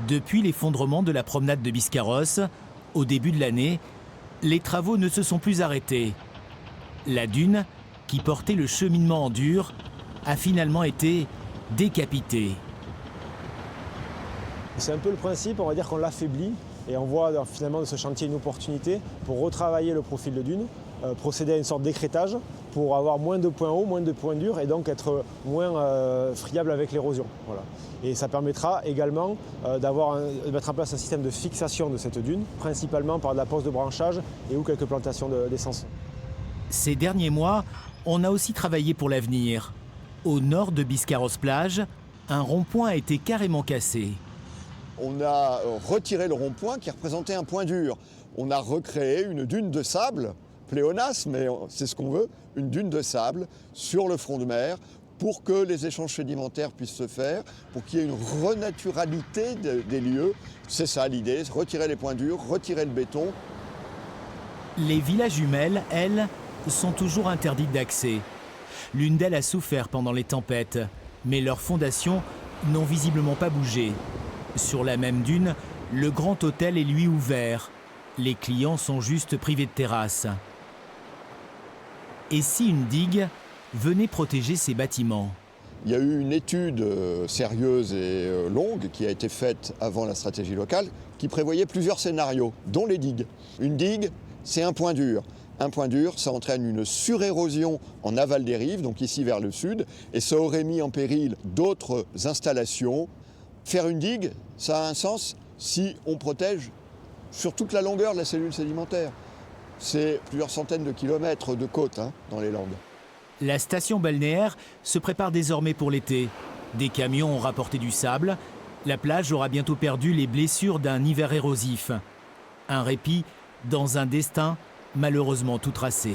Depuis l'effondrement de la promenade de Biscarrosse, au début de l'année, les travaux ne se sont plus arrêtés. La dune, qui portait le cheminement en dur, a finalement été décapitée. C'est un peu le principe, on va dire qu'on l'affaiblit et on voit finalement de ce chantier une opportunité pour retravailler le profil de dune, procéder à une sorte d'écrêtage pour avoir moins de points hauts, moins de points durs et donc être moins friable avec l'érosion. Voilà. Et ça permettra également de mettre en place un système de fixation de cette dune, principalement par de la pose de branchage et ou quelques plantations d'essence. Ces derniers mois, on a aussi travaillé pour l'avenir. Au nord de Biscarrosse-Plage, un rond-point a été carrément cassé. On a retiré le rond-point qui représentait un point dur. On a recréé une dune de sable, pléonasme, mais c'est ce qu'on veut, une dune de sable sur le front de mer pour que les échanges sédimentaires puissent se faire, pour qu'il y ait une renaturalité des lieux. C'est ça l'idée, retirer les points durs, retirer le béton. Les villas jumelles, elles, sont toujours interdites d'accès. L'une d'elles a souffert pendant les tempêtes, mais leurs fondations n'ont visiblement pas bougé. Sur la même dune, le grand hôtel est lui ouvert. Les clients sont juste privés de terrasse. Et si une digue venait protéger ces bâtiments? Il y a eu une étude sérieuse et longue qui a été faite avant la stratégie locale qui prévoyait plusieurs scénarios, dont les digues. Une digue, c'est un point dur. Un point dur, ça entraîne une surérosion en aval des rives, donc ici vers le sud, et ça aurait mis en péril d'autres installations. Faire une digue, ça a un sens si on protège sur toute la longueur de la cellule sédimentaire. C'est plusieurs centaines de kilomètres de côte dans les Landes. La station balnéaire se prépare désormais pour l'été. Des camions ont rapporté du sable. La plage aura bientôt perdu les blessures d'un hiver érosif. Un répit dans un destin malheureusement tout tracé.